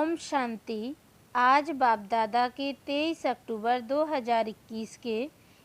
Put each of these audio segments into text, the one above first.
ओम शांति। आज बाप दादा के 23 अक्टूबर 2021 के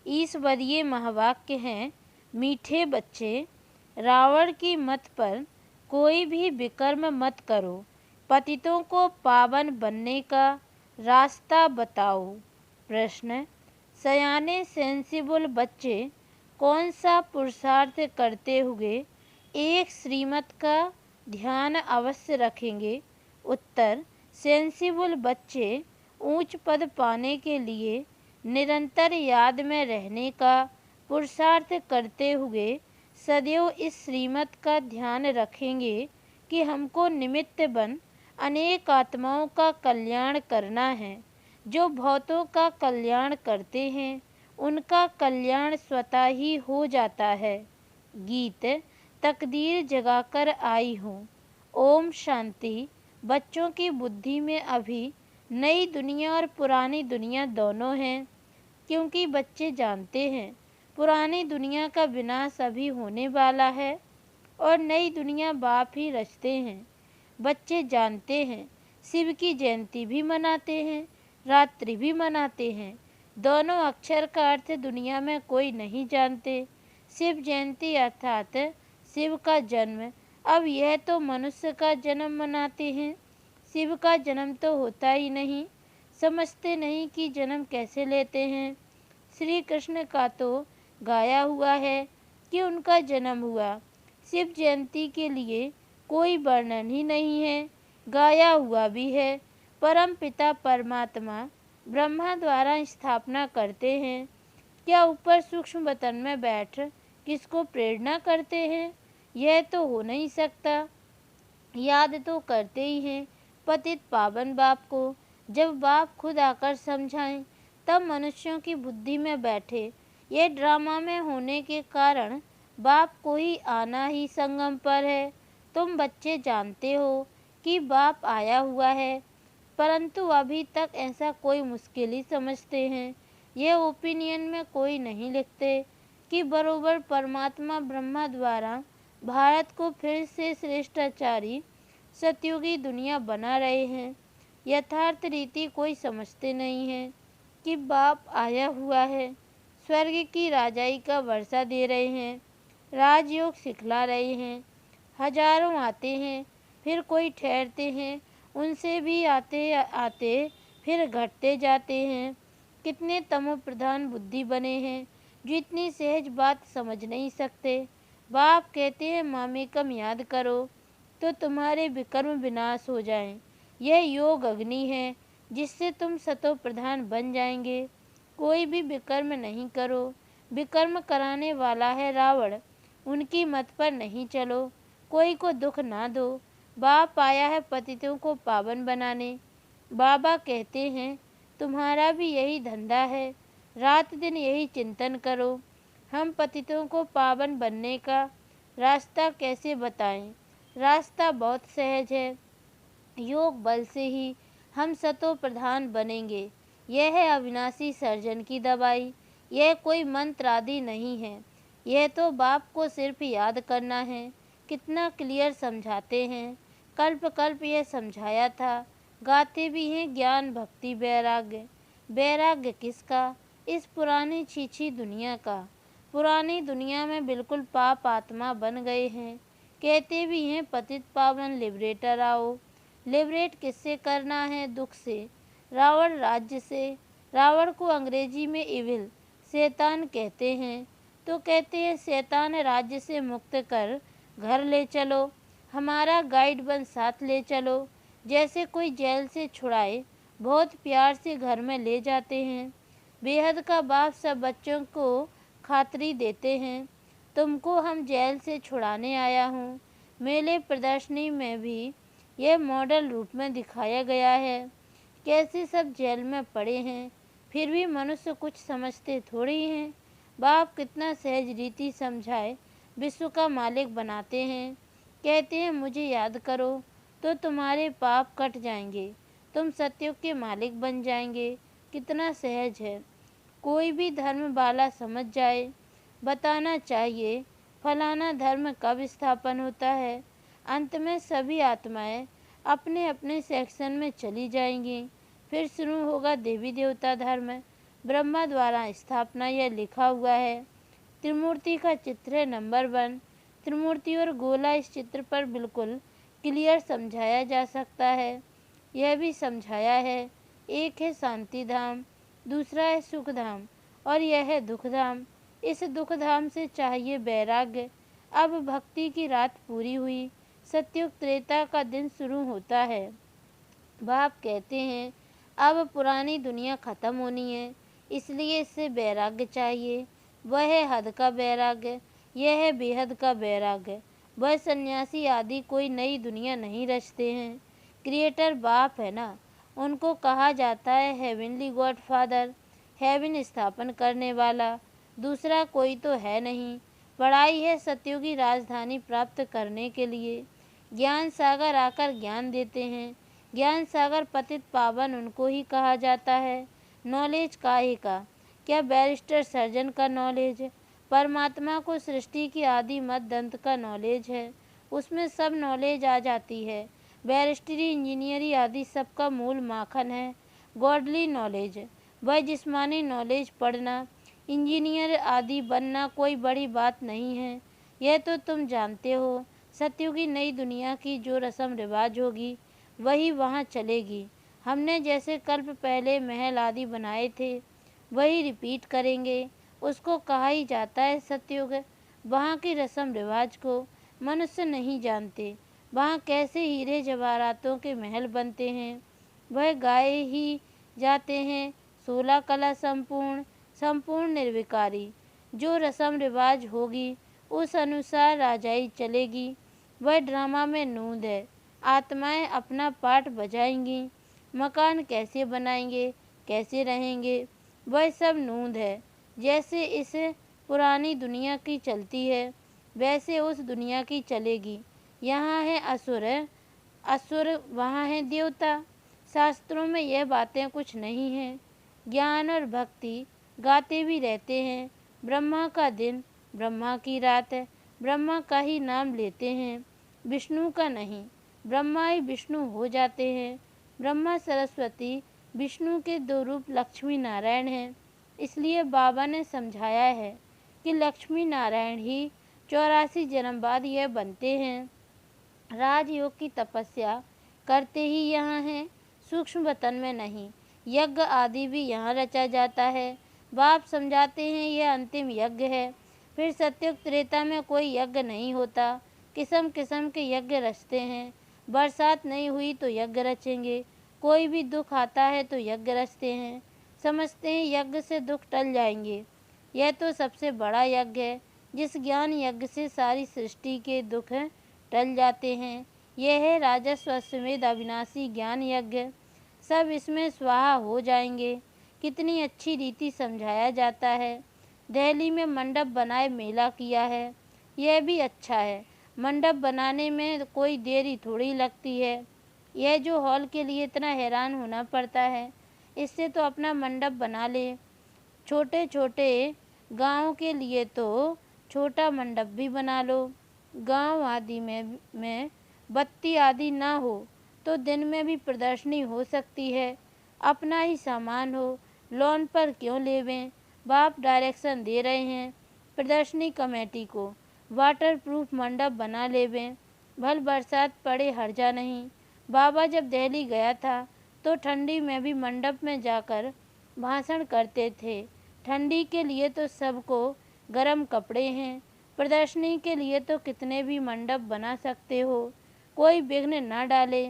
ईश्वरीय महावाक्य हैं। मीठे बच्चे, रावण की मत पर कोई भी विकर्म मत करो। पतितों को पावन बनने का रास्ता बताओ। प्रश्न: सयाने सेंसिबल बच्चे कौन सा पुरुषार्थ करते हुए एक श्रीमत का ध्यान अवश्य रखेंगे? उत्तर: सेंसिबल बच्चे ऊंच पद पाने के लिए निरंतर याद में रहने का पुरुषार्थ करते हुए सदैव इस श्रीमत का ध्यान रखेंगे कि हमको निमित्त बन अनेक आत्माओं का कल्याण करना है। जो भौतों का कल्याण करते हैं उनका कल्याण स्वतः ही हो जाता है। गीत: तकदीर जगाकर आई हूँ। ओम शांति। बच्चों की बुद्धि में अभी नई दुनिया और पुरानी दुनिया दोनों हैं, क्योंकि बच्चे जानते हैं पुरानी दुनिया का विनाश अभी होने वाला है और नई दुनिया बाप ही रचते हैं। बच्चे जानते हैं शिव की जयंती भी मनाते हैं, रात्रि भी मनाते हैं। दोनों अक्षर का अर्थ दुनिया में कोई नहीं जानते। शिव जयंती अर्थात शिव का जन्म। अब यह तो मनुष्य का जन्म मनाते हैं, शिव का जन्म तो होता ही नहीं। समझते नहीं कि जन्म कैसे लेते हैं। श्री कृष्ण का तो गाया हुआ है कि उनका जन्म हुआ। शिव जयंती के लिए कोई वर्णन ही नहीं है, गाया हुआ भी है। परम पिता परमात्मा ब्रह्मा द्वारा स्थापना करते हैं। क्या ऊपर सूक्ष्म वतन में बैठ किसको प्रेरणा करते हैं? यह तो हो नहीं सकता। याद तो करते ही हैं पतित पावन बाप को। जब बाप खुद आकर समझाएं तब मनुष्यों की बुद्धि में बैठे। ये ड्रामा में होने के कारण बाप को ही आना ही संगम पर है। तुम बच्चे जानते हो कि बाप आया हुआ है, परंतु अभी तक ऐसा कोई मुश्किल ही समझते हैं। यह ओपिनियन में कोई नहीं लिखते कि बरोबर परमात्मा ब्रह्मा द्वारा भारत को फिर से श्रेष्ठाचारी सतयुगी दुनिया बना रहे हैं। यथार्थ रीति कोई समझते नहीं है कि बाप आया हुआ है, स्वर्ग की राजाई का वर्षा दे रहे हैं, राजयोग सिखला रहे हैं। हजारों आते हैं, फिर कोई ठहरते हैं, उनसे भी आते आते फिर घटते जाते हैं। कितने तमो प्रधान बुद्धि बने हैं जो इतनी सहज बात समझ नहीं सकते। बाप कहते हैं मामेकम याद करो तो तुम्हारे विकर्म विनाश हो जाएं। यह योग अग्नि है जिससे तुम सतो प्रधान बन जाएंगे। कोई भी विकर्म नहीं करो। विकर्म कराने वाला है रावण, उनकी मत पर नहीं चलो। कोई को दुख ना दो। बाप आया है पतितों को पावन बनाने। बाबा कहते हैं तुम्हारा भी यही धंधा है, रात दिन यही चिंतन करो। हम पतितों को पावन बनने का रास्ता कैसे बताएं? रास्ता बहुत सहज है। योग बल से ही हम सतो प्रधान बनेंगे। यह है अविनाशी सर्जन की दवाई। यह कोई मंत्र आदि नहीं है। यह तो बाप को सिर्फ याद करना है। कितना क्लियर समझाते हैं। कल्प कल्प यह समझाया था। गाते भी हैं ज्ञान भक्ति वैराग्य। वैराग्य किसका? इस पुरानी छीछी दुनिया का। पुरानी दुनिया में बिल्कुल पाप आत्मा बन गए हैं। कहते भी हैं पतित पावन लिबरेटर आओ। लिबरेट किससे करना है? दुख से, रावण राज्य से। रावण को अंग्रेजी में इविल शैतान कहते हैं। तो कहते हैं शैतान राज्य से मुक्त कर घर ले चलो, हमारा गाइड बन साथ ले चलो। जैसे कोई जेल से छुड़ाए बहुत प्यार से घर में ले जाते हैं। बेहद का बाप सब बच्चों को खातरी देते हैं, तुमको हम जेल से छुड़ाने आया हूँ। मेले प्रदर्शनी में भी यह मॉडल रूप में दिखाया गया है। कैसे सब जेल में पड़े हैं, फिर भी मनुष्य कुछ समझते थोड़ी हैं। बाप कितना सहज रीति समझाए विश्व का मालिक बनाते हैं। कहते हैं मुझे याद करो तो तुम्हारे पाप कट जाएंगे, तुम सत्युग के मालिक बन जाएंगे। कितना सहज है। कोई भी धर्म वाला समझ जाए। बताना चाहिए फलाना धर्म कब स्थापन होता है। अंत में सभी आत्माएं अपने अपने सेक्शन में चली जाएंगी। फिर शुरू होगा देवी देवता धर्म। ब्रह्मा द्वारा स्थापना यह लिखा हुआ है। त्रिमूर्ति का चित्र है नंबर 1। त्रिमूर्ति और गोला इस चित्र पर बिल्कुल क्लियर समझाया जा सकता है। यह भी समझाया है, एक है शांति धाम, दूसरा है सुख धाम और यह है दुख धाम। इस दुख धाम से चाहिए वैराग्य। अब भक्ति की रात पूरी हुई, सतयुग त्रेता का दिन शुरू होता है। बाप कहते हैं अब पुरानी दुनिया खत्म होनी है, इसलिए इससे वैराग्य चाहिए। वह है हद का वैराग्य, यह है बेहद का वैराग्य। वह सन्यासी आदि कोई नई दुनिया नहीं रचते हैं, क्रिएटर बाप है ना। उनको कहा जाता है हेवनली गॉड फादर, हेवन स्थापन करने वाला। दूसरा कोई तो है नहीं। पढ़ाई है सतयुगी राजधानी प्राप्त करने के लिए। ज्ञान सागर आकर ज्ञान देते हैं। ज्ञान सागर पतित पावन उनको ही कहा जाता है। नॉलेज काहे का, क्या बैरिस्टर सर्जन का नॉलेज? परमात्मा को सृष्टि की आदि मध्य अंत का नॉलेज है, उसमें सब नॉलेज आ जाती है। बैरिस्टरी इंजीनियरी आदि सबका मूल माखन है गॉडली नॉलेज। वह जिस्मानी नॉलेज पढ़ना, इंजीनियर आदि बनना कोई बड़ी बात नहीं है, यह तो तुम जानते हो। सतयुगी नई दुनिया की जो रस्म रिवाज होगी वही वहाँ चलेगी। हमने जैसे कल्प पहले महल आदि बनाए थे वही रिपीट करेंगे, उसको कहा ही जाता है सतयुग। वहाँ की रस्म रिवाज को मनुष्य नहीं जानते। वहाँ कैसे हीरे जवाहरातों के महल बनते हैं वह गाए ही जाते हैं। 16 कला संपूर्ण, संपूर्ण निर्विकारी। जो रस्म रिवाज होगी उस अनुसार राजाई चलेगी। वह ड्रामा में नूंद है। आत्माएं अपना पाठ बजाएंगी। मकान कैसे बनाएंगे, कैसे रहेंगे, वह सब नूंद है। जैसे इस पुरानी दुनिया की चलती है वैसे उस दुनिया की चलेगी। यहाँ है असुर, असुर वहाँ है देवता। शास्त्रों में यह बातें कुछ नहीं हैं। ज्ञान और भक्ति गाते भी रहते हैं। ब्रह्मा का दिन, ब्रह्मा की रात है, ब्रह्मा का ही नाम लेते हैं, विष्णु का नहीं। ब्रह्मा ही विष्णु हो जाते हैं। ब्रह्मा सरस्वती विष्णु के 2 रूप लक्ष्मी नारायण हैं। इसलिए बाबा ने समझाया है कि लक्ष्मी नारायण ही 84 जन्म बाद यह बनते हैं। राजयोग की तपस्या करते ही यहाँ हैं, सूक्ष्म वतन में नहीं। यज्ञ आदि भी यहाँ रचा जाता है। बाप समझाते हैं यह अंतिम यज्ञ है। फिर सतयुग त्रेता में कोई यज्ञ नहीं होता, किस्म किस्म के यज्ञ रचते हैं। बरसात नहीं हुई तो यज्ञ रचेंगे, कोई भी दुख आता है तो यज्ञ रचते हैं। समझते हैं यज्ञ से दुख टल जाएंगे। यह तो सबसे बड़ा यज्ञ है, जिस ज्ञान यज्ञ से सारी सृष्टि के दुख टल जाते हैं। यह है राजस्व अश्वमेध अविनाशी ज्ञान यज्ञ। सब इसमें स्वाहा हो जाएंगे। कितनी अच्छी रीति समझाया जाता है। दिल्ली में मंडप बनाए मेला किया है, यह भी अच्छा है। मंडप बनाने में कोई देरी थोड़ी लगती है। यह जो हॉल के लिए इतना हैरान होना पड़ता है, इससे तो अपना मंडप बना ले। छोटे छोटे गांव के लिए तो छोटा मंडप भी बना लो। गांव आदि में बत्ती आदि ना हो तो दिन में भी प्रदर्शनी हो सकती है। अपना ही सामान हो, लोन पर क्यों लेवें। बाप डायरेक्शन दे रहे हैं प्रदर्शनी कमेटी को, वाटर प्रूफ मंडप बना लेवें। भल बरसात पड़े हर्जा नहीं। बाबा जब दिल्ली गया था तो ठंडी में भी मंडप में जाकर भाषण करते थे। ठंडी के लिए तो सबको गर्म कपड़े हैं, प्रदर्शनी के लिए तो कितने भी मंडप बना सकते हो, कोई विघ्न ना डाले।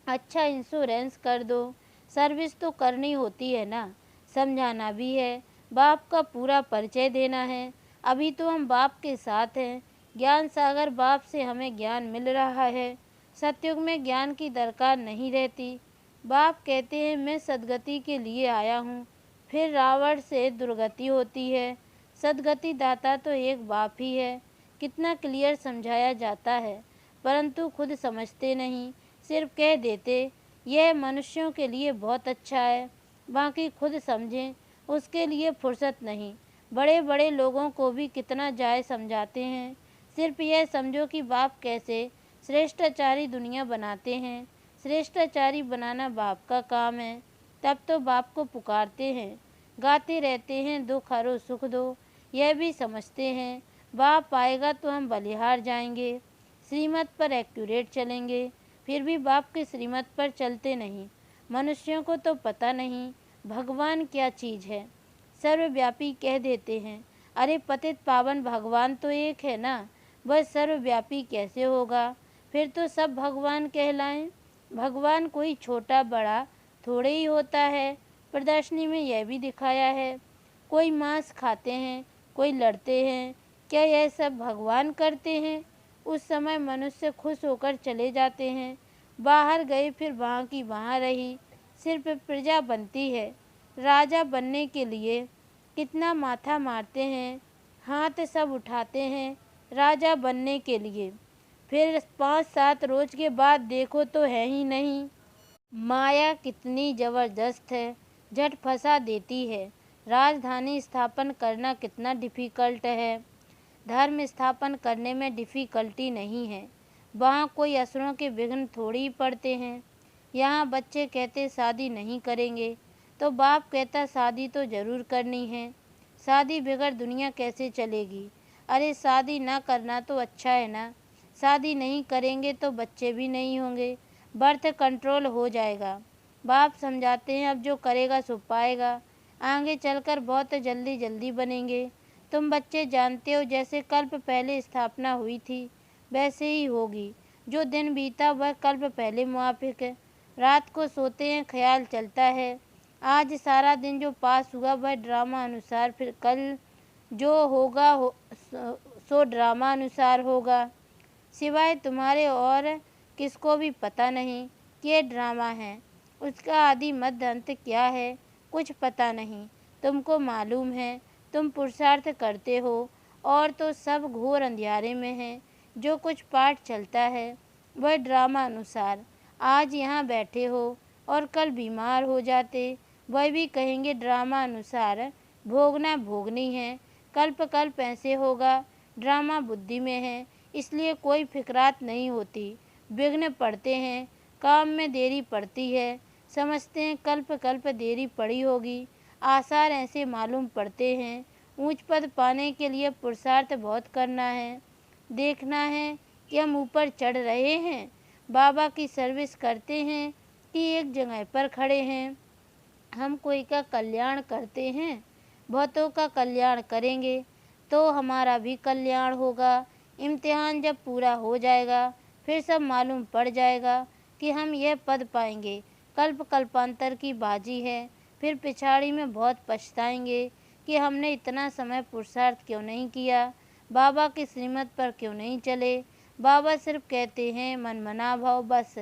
अच्छा इंश्योरेंस कर दो, सर्विस तो करनी होती है ना, समझाना भी है, बाप का पूरा परिचय देना है। अभी तो हम बाप के साथ हैं। ज्ञान सागर बाप से हमें ज्ञान मिल रहा है। सतयुग में ज्ञान की दरकार नहीं रहती। बाप कहते हैं मैं सदगति के लिए आया हूँ, फिर रावण से दुर्गति होती है। सदगति दाता तो एक बाप ही है। कितना क्लियर समझाया जाता है, परंतु खुद समझते नहीं, सिर्फ कह देते यह मनुष्यों के लिए बहुत अच्छा है, बाकी खुद समझें उसके लिए फुर्सत नहीं। बड़े बड़े लोगों को भी कितना जाए समझाते हैं। सिर्फ यह समझो कि बाप कैसे श्रेष्ठाचारी दुनिया बनाते हैं। श्रेष्ठाचारी बनाना बाप का काम है। तब तो बाप को पुकारते हैं, गाते रहते हैं दुख हरो सुख दो। यह भी समझते हैं बाप आएगा तो हम बलिहार जाएंगे, श्रीमत पर एक्यूरेट चलेंगे। फिर भी बाप के श्रीमत पर चलते नहीं। मनुष्यों को तो पता नहीं भगवान क्या चीज़ है। सर्वव्यापी कह देते हैं। अरे पतित पावन भगवान तो एक है ना, वह सर्वव्यापी कैसे होगा? फिर तो सब भगवान कहलाएं। भगवान कोई छोटा बड़ा थोड़े ही होता है। प्रदर्शनी में यह भी दिखाया है। कोई मांस खाते हैं, कोई लड़ते हैं। क्या यह सब भगवान करते हैं? उस समय मनुष्य खुश होकर चले जाते हैं। बाहर गए फिर वहाँ की वहाँ रही। सिर्फ प्रजा बनती है। राजा बनने के लिए कितना माथा मारते हैं, हाथ सब उठाते हैं राजा बनने के लिए। फिर 5-7 रोज के बाद देखो तो है ही नहीं। माया कितनी जबरदस्त है, झट फंसा देती है। राजधानी स्थापन करना कितना डिफ़िकल्ट है। धर्म स्थापन करने में डिफ़िकल्टी नहीं है। वहाँ कोई असुरों के विघ्न थोड़ी ही पड़ते हैं। यहाँ बच्चे कहते शादी नहीं करेंगे तो बाप कहता शादी तो ज़रूर करनी है। शादी बगैर दुनिया कैसे चलेगी? अरे शादी ना करना तो अच्छा है ना। शादी नहीं करेंगे तो बच्चे भी नहीं होंगे, बर्थ कंट्रोल हो जाएगा। बाप समझाते हैं अब जो करेगा सो पाएगा। आगे चलकर बहुत जल्दी जल्दी बनेंगे। तुम बच्चे जानते हो जैसे कल्प पहले स्थापना हुई थी वैसे ही होगी। जो दिन बीता वह कल्प पहले मुआफिक है। रात को सोते हैं ख्याल चलता है आज सारा दिन जो पास हुआ वह ड्रामा अनुसार, फिर कल जो होगा सो ड्रामा अनुसार होगा। सिवाय तुम्हारे और किसको भी पता नहीं कि ये ड्रामा है। उसका आदि मध्य अंत क्या है कुछ पता नहीं। तुमको मालूम है तुम पुरुषार्थ करते हो और तो सब घोर अंधियारे में है। जो कुछ पाठ चलता है वह ड्रामा अनुसार। आज यहाँ बैठे हो और कल बीमार हो जाते, वह भी कहेंगे ड्रामा अनुसार। भोगना भोगनी है, कल्प कल्प ऐसे होगा। ड्रामा बुद्धि में है इसलिए कोई फिक्रात नहीं होती। विघ्न पड़ते हैं, काम में देरी पड़ती है। समझते हैं कल्प कल्प देरी पड़ी होगी। आसार ऐसे मालूम पड़ते हैं। ऊंच पद पाने के लिए पुरुषार्थ बहुत करना है। देखना है कि हम ऊपर चढ़ रहे हैं, बाबा की सर्विस करते हैं कि एक जगह पर खड़े हैं। हम कोई का कल्याण करते हैं, बहुतों का कल्याण करेंगे तो हमारा भी कल्याण होगा। इम्तिहान जब पूरा हो जाएगा फिर सब मालूम पड़ जाएगा कि हम यह पद पाएंगे। कल्प कल्पांतर की बाजी है। फिर पिछाड़ी में बहुत पछताएंगे कि हमने इतना समय पुरुषार्थ क्यों नहीं किया, बाबा की श्रीमत पर क्यों नहीं चले। बाबा सिर्फ कहते हैं मन मना भाव बस।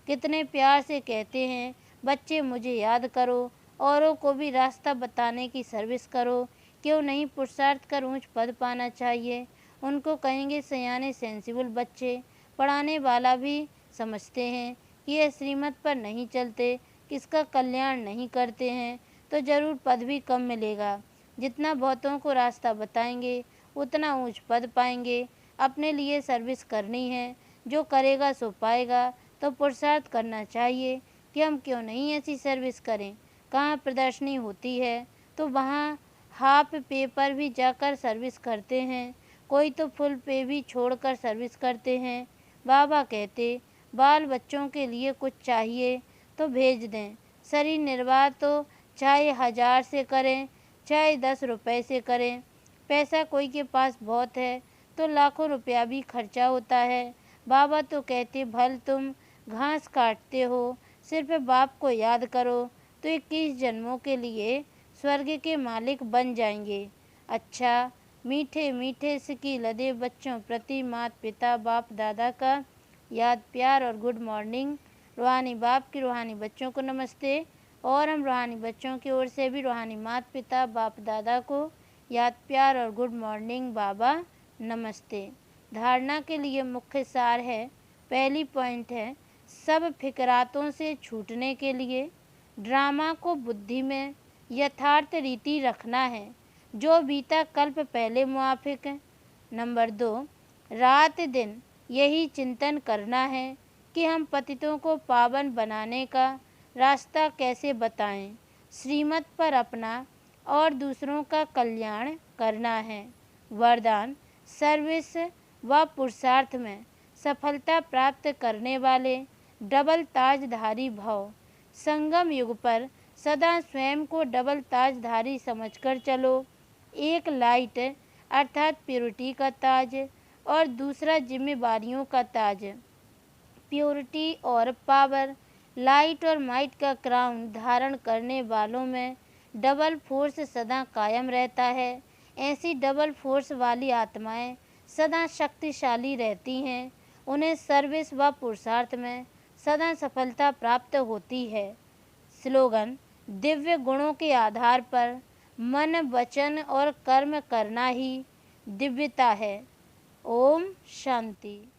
कितने प्यार से कहते हैं बच्चे मुझे याद करो, औरों को भी रास्ता बताने की सर्विस करो। क्यों नहीं पुरुषार्थ कर ऊंच पद पाना चाहिए। उनको कहेंगे सयाने सेंसिबल बच्चे। पढ़ाने वाला भी समझते हैं कि ये श्रीमत पर नहीं चलते, किसका कल्याण नहीं करते हैं तो ज़रूर पद भी कम मिलेगा। जितना बहुतों को रास्ता बताएंगे उतना ऊंच पद पाएंगे। अपने लिए सर्विस करनी है, जो करेगा सो पाएगा। तो पुरुषार्थ करना चाहिए कि हम क्यों नहीं ऐसी सर्विस करें। कहाँ प्रदर्शनी होती है तो वहाँ हाफ पे पर भी जाकर सर्विस करते हैं, कोई तो फुल पे भी छोड़कर सर्विस करते हैं। बाबा कहते बाल बच्चों के लिए कुछ चाहिए तो भेज दें। शरीर निर्वाह तो चाहे 1000 से करें चाहे 10 रुपए से करें। पैसा कोई के पास बहुत है तो लाखों रुपया भी खर्चा होता है। बाबा तो कहते भल तुम घास काटते हो, सिर्फ बाप को याद करो तो 21 जन्मों के लिए स्वर्ग के मालिक बन जाएंगे। अच्छा मीठे मीठे सिकी लदे बच्चों प्रति माता पिता बाप दादा का याद प्यार और गुड मॉर्निंग। रूहानी बाप की रूहानी बच्चों को नमस्ते। और हम रूहानी बच्चों की ओर से भी रूहानी माता पिता बाप दादा को याद प्यार और गुड मॉर्निंग बाबा नमस्ते। धारणा के लिए मुख्य सार है। पहली पॉइंट है सब फिक्रातों से छूटने के लिए ड्रामा को बुद्धि में यथार्थ रीति रखना है जो बीता कल्प पहले मुआफिक है। नंबर 2 रात दिन यही चिंतन करना है कि हम पतितों को पावन बनाने का रास्ता कैसे बताएं। श्रीमत पर अपना और दूसरों का कल्याण करना है। वरदान, सर्विस व पुरुषार्थ में सफलता प्राप्त करने वाले डबल ताजधारी भव। संगम युग पर सदा स्वयं को डबल ताजधारी समझकर चलो। एक लाइट अर्थात प्योरिटी का ताज और दूसरा जिम्मेवारियों का ताज। प्योरिटी और पावर, लाइट और माइट का क्राउन धारण करने वालों में डबल फोर्स सदा कायम रहता है। ऐसी डबल फोर्स वाली आत्माएं सदा शक्तिशाली रहती हैं। उन्हें सर्विस व पुरुषार्थ में सदा सफलता प्राप्त होती है। स्लोगन, दिव्य गुणों के आधार पर मन, वचन और कर्म करना ही दिव्यता है। ओम शांति।